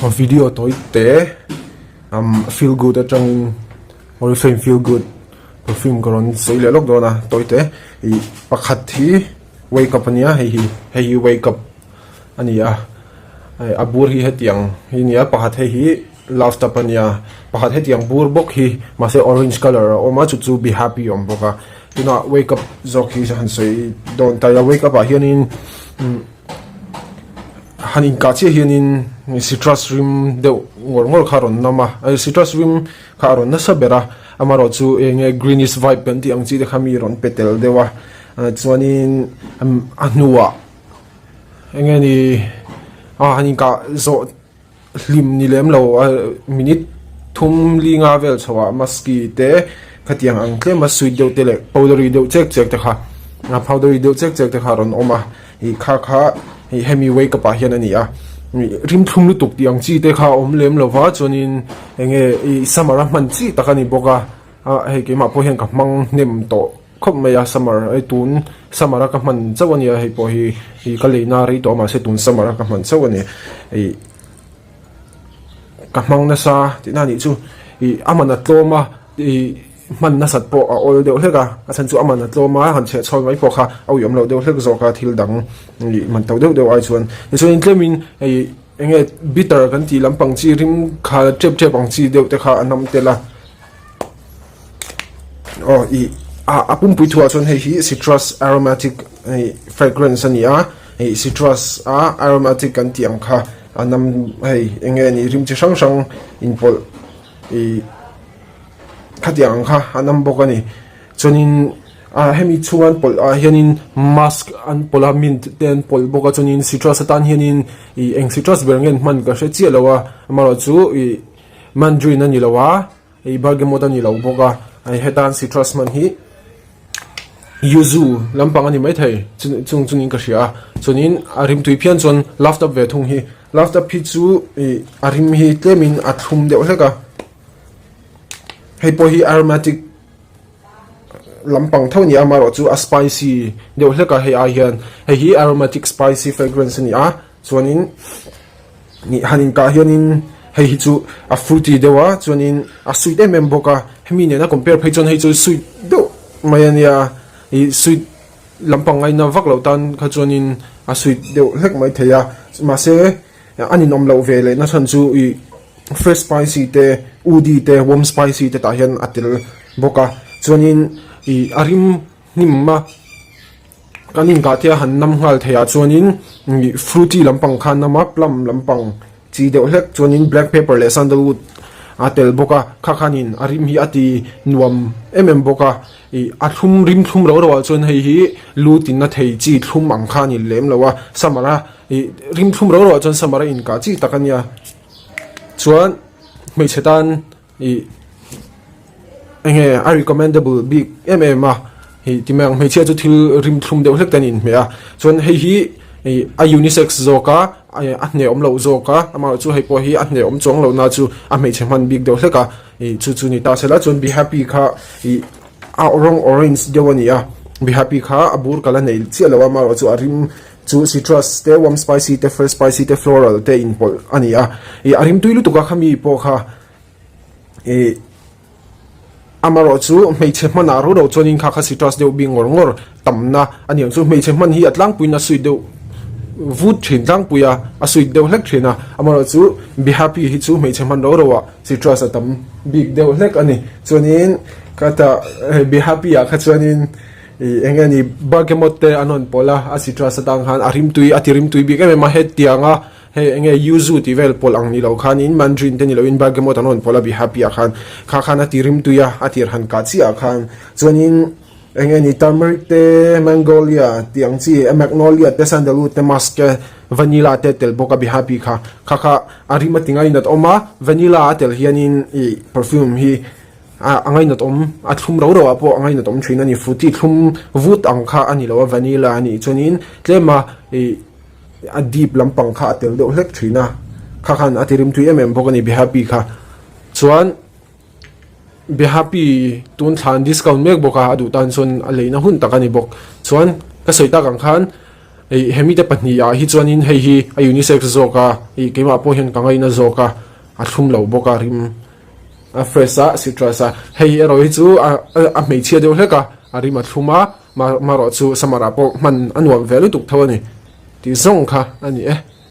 video tối tế feel good ở trong Oriflame feel good perfume còn xây lệ lúc đó na tối tế pakhat thì wake up ania hay wake up ania abur hi hetiang hi nia pakhat hi last up ania pakhat hetiang bur bok hi ma se orange color o ma chu be happy om boka you know wake up zoki han sei don ta wake up a hianin hanin ka che hianin citrus rim de ngor kharon nama citrus rim kharon na sabera amaro chu enge greenish vibe kan ti ang chi de khami ron petel dewa chuanin anuwa enge ni hanin ka zo lim ni lem lo minute thum linga vel chawa maski te khatiang ang tle ma sui deu tele powdery deu chek te kha na powdery deu chek te kha ron oma i kha hemi wake up a hian ania rim thum lu tuk tiang chi te kha om lem lova chuanin enge i samara man chi takani boka hei ke ma po hian ka mang nem to khop maya samar ai tun samara ka man chawani hei po hi ka leina ri to ma se tun samara ka man chawani ei ka mang na sa tinani chu i amana tloma i man na sat po a ol deuh hleka a chan chu amana tloma han che chhoi mai po kha au yom lo deuh hlek zo ka thil dang ni man tau deuh ai chuan chuan tlemin ei enge bitter kan ti lampang chi rim kha chep ang chi deuh te kha anam te la i apum pui thua chuan hei hi citrus aromatic fragrance ania hei citrus aromatic kan ti ang kha anam hei enge ni rim chi sang in pol i khatiang kha anam bokani chuanin hemi chungan pol hianin mask an polamint ten pol boka chuanin citrus atan hianin i eng citrus bergen man ka hre chi lawa amaro chu i mandarin ani lawa i bergamot ani lo boka ai hetan citrus man hi yuzu lampang ani mai thei chungin ka hria chuanin arim tui phian chon laft up ve thung hi laft up hi chu arim hi tlemin athum deuh hleka hei po hi aromatic lampang thau ni amaro chu a spicy deuh hleka hei a hian hei hi aromatic spicy fragrance ni a chuanin ni hanin ka hianin hei hi chu a fruity dewa chuanin a sweet em boka hemi ne na compare phei chon hei chu sweet do mayania i sweet lampang ai na vak lo tan kha chuanin a sweet deuh hlek mai theya ma se ani nom lo ve le na chan chu i fresh spicy te udi te warm spicy te ta hian atil boka chuanin i arim nimma kanin ka thia han nam ngal theya chuanin fruity lampang khan nama plum lampang chi deuh hlek chuanin black pepper le sandalwood atel boka khakhanin arim hi ati nuam boka i athum rim thum ro chuan hei hi lutin na thei chi thum ang khani lem lawa samara i rim thum ro chuan samara in ka chi takania chuan mei chetan i enge I recommendable big hi timang mei che chu thil rim thum deuh hlek tanin mea chuan hei hi a unisex zoka a hne om lo zoka ama chu hei po hi a hne om chong lo na chu a mei che man big deuh hleka chu ni ta sela chuan be happy kha a orange dewania be happy kha abur kala nei chi lawa ma chu arim chu citrus te warm spicy te fresh spicy te floral te in pol ania arim tuilu tuka khami po kha amaro chu meiche man aro ro chonin kha citrus deu bing ngor tamna ani chu meiche man hi atlang puina sui deu vut thin tlang puya a sui deu hlek thina amaro chu be happy hi chu meiche man ro wa citrus atam big deu hlek ani chonin kata be happy a kha chonin engani bergamot te anon pola a citrus atang han arim tui atirim tui big ma het tianga he enge yuzu ti vel pol ang ni lo khan in mandarin te ni lo in bergamot anon pola be happy a khan khana tirim tuya atir han ka chi a khan chuanin enge ni turmeric te magnolia tiang chi magnolia te sandalwood te musk vanilla te tel boka be happy kha arima tingai nat oma vanilla tel hianin i perfume hi angai not athum ro apo angai not thina ni fruity thum vut ang kha ani lo vanilla ani chuanin tlema a deep lampang kha atel do hlek thina khan atirim tu bokani be happy kha chuan be happy tun than discount mek boka adu tan son aleina hun takani bok chuan ka soita kang khan ei hemi te pahni a hi chuanin hei hi a unisex zoka I keima po hian kangai na zoka a thum lo boka rim a fresa citrus a hei eroi chu a meichhia deuh hleka a rim a thuma ma ro chu samara po man anuam velu tuk thawani ti zong kha ani